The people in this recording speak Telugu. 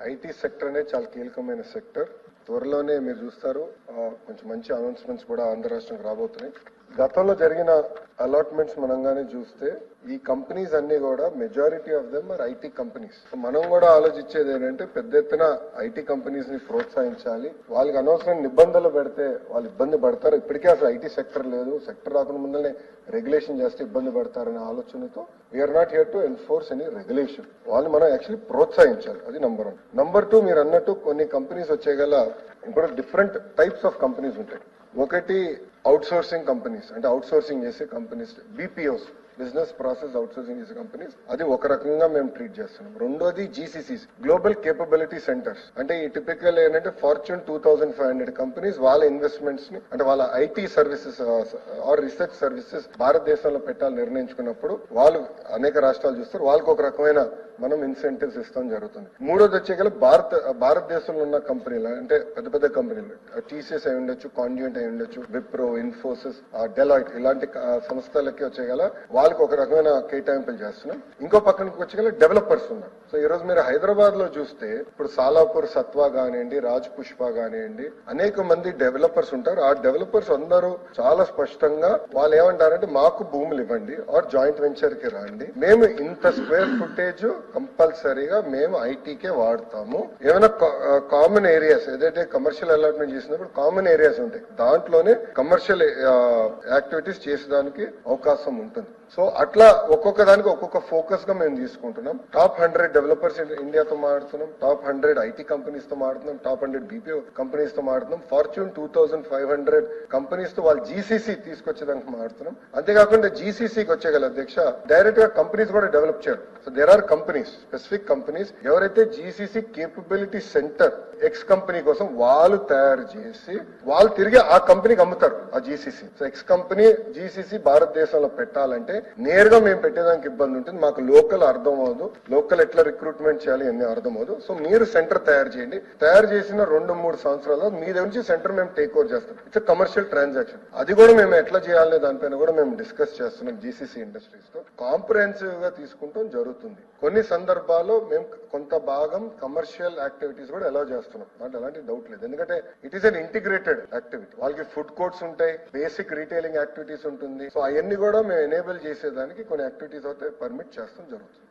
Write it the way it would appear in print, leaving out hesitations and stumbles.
ఐటీ సెక్టర్ అనే చాలా కీలకమైన సెక్టర్. త్వరలోనే మీరు చూస్తారు కొంచెం మంచి అనౌన్స్మెంట్స్ కూడా ఆంధ్ర రాష్ట్రానికి రాబోతున్నాయి. గతంలో జరిగిన అలాట్మెంట్స్ మనంగానే చూస్తే ఈ కంపెనీస్ అన్ని కూడా majority of them or IT companies. మనం కూడా ఆలోచించేది ఏంటంటే పెద్ద ఎత్తున ఐటీ కంపెనీస్ ని ప్రోత్సహించాలి. వాళ్ళకి అనవసరమైన నిబంధనలు పెడితే వాళ్ళు ఇబ్బంది పడతారు. ఇప్పటికే అసలు ఐటీ సెక్టర్ లేదు, సెక్టర్ రాకుండా ముందరనే రెగ్యులేషన్ చేస్తే ఇబ్బంది పడతారనే ఆలోచనతో we are not here to enforce any regulation. వాళ్ళు మనం యాక్చువల్లీ ప్రోత్సహించాలి. అది నంబర్ 1. నంబర్ 2, మీరు అన్నట్టు కొన్ని కంపెనీస్ వచ్చేగల ఇంకోటి డిఫరెంట్ టైప్స్ ఆఫ్ కంపెనీస్ ఉంటాయి. ఒకటి అవుట్ సోర్సింగ్ కంపెనీస్, అంటే అవుట్ సోర్సింగ్ చేసే companies, BPOs, business process out sourcing చేసే కంపెనీస్. అది ఒక రకంగా మేము ట్రీట్ చేస్తున్నాం. రెండోది జీసీసీస్, గ్లోబల్ కేపబిలిటీ సెంటర్స్. అంటే ఈ టిపికల్ ఏంటంటే ఫార్చ్యూన్ 2500 కంపెనీస్ వాళ్ళ ఇన్వెస్ట్మెంట్స్ ని, అంటే వాళ్ళ IT services or research services భారతదేశంలో పెట్టాలని నిర్ణయించుకున్నప్పుడు వాళ్ళు అనేక రాష్ట్రాలు చూస్తారు. వాళ్ళకి ఒక రకమైన మనం ఇన్సెంటివ్స్ ఇస్తాం జరుగుతుంది. మూడోది వచ్చేగల భారతదేశంలో ఉన్న కంపెనీలు, అంటే పెద్ద పెద్ద కంపెనీలు, టీసీఎస్ అయి ఉండొచ్చు, కాండ్యూట్ అయి ఉండొచ్చు, విప్రో, ఇన్ఫోసిస్, డెలాయిట్, ఇలాంటి సంస్థలకి వచ్చేగల వాళ్ళకి ఒక రకమైన కేటాయింపులు చేస్తున్నాం. ఇంకో పక్కనకి వచ్చేగల డెవలపర్స్ ఉన్నారు. సో ఈ రోజు మీరు హైదరాబాద్ లో చూస్తే ఇప్పుడు సాలాపూర్ సత్వా కానివ్వండి, రాజ్ పుష్ప కానివ్వండి, అనేక మంది డెవలపర్స్ ఉంటారు. ఆ డెవలపర్స్ అందరూ చాలా స్పష్టంగా వాళ్ళు ఏమంటారంటే మాకు భూములు ఇవ్వండి ఆర్ జాయింట్ వెంచర్ కి రండి, మేము ఇంత స్క్వేర్ ఫుటేజ్ కంపల్సరీగా మేము ఐటీకే వాడతాము. ఏమైనా కామన్ ఏరియాస్ ఏదైతే కమర్షియల్ అలాట్మెంట్ చేసినప్పుడు కామన్ ఏరియాస్ ఉంటాయి, దాంట్లోనే కమర్షియల్ యాక్టివిటీస్ చేసేదానికి అవకాశం ఉంటుంది. సో అట్లా ఒక్కొక్క దానికి ఒక్కొక్క ఫోకస్ గా మేము తీసుకుంటున్నాం. టాప్ 100 డెవలపర్స్ ఇండియాతో మాట్లాడుతున్నాం, టాప్ 100 ఐటీ కంపెనీస్ తో మాట్లాడుతున్నాం, టాప్ 100 బీపీఓ కంపెనీస్ తో మాట్లాడుతున్నాం, ఫార్చ్యూన్ 2500 కంపెనీస్ తో వాళ్ళు జీసీసీ తీసుకొచ్చేదానికి మాట్లాడుతున్నాం. అంతేకాకుండా జీసీసీకి వచ్చేగల అధ్యక్ష డైరెక్ట్ గా కంపెనీస్ కూడా డెవలప్ చేయాలి. So there are companies, specific companies ఎవరైతే GCC capability centre x company కోసం వాళ్ళు తయారు చేసి వాళ్ళు తిరిగి ఆ కంపెనీకి అమ్ముతారు ఆ GCC. So X company GCC భారతదేశంలో పెట్టాలంటే నేరుగా మేము పెట్టేదానికి ఇబ్బంది ఉంటుంది, మాకు లోకల్ అర్థం అవ్వదు, లోకల్ ఎట్లా రిక్రూట్మెంట్ చేయాలి అన్ని అర్థం అవ్వదు. సో మీరు సెంటర్ తయారు చేయండి, తయారు చేసిన 2-3 సంవత్సరాల్లో మీ దగ్గర నుంచి సెంటర్ మేము టేక్ ఓవర్ చేస్తాం. It's commercial transaction. అది కూడా మేము ఎట్లా చేయాలనే దానిపైన కూడా మేము డిస్కస్ చేస్తున్నాం జీసీసీ ఇండస్ట్రీస్ తో. కాంప్రహెన్సివ్ గా తీసుకుంటాం జరుగుతుంది. కొన్ని సందర్భాల్లో మేము కొంత భాగం కమర్షియల్ యాక్టివిటీస్ కూడా అలౌ చేస్తున్నాం, అంటే అలాంటి డౌట్ లేదు. ఎందుకంటే it is an integrated activity. వాళ్ళకి ఫుడ్ కోర్ట్స్ ఉంటాయి, బేసిక్ రీటైలింగ్ యాక్టివిటీస్ ఉంటుంది. సో అవన్నీ కూడా మేము ఎనేబుల్ చేసేదానికి కొన్ని యాక్టివిటీస్ అయితే పర్మిట్ చేస్తాం జరుగుతుంది.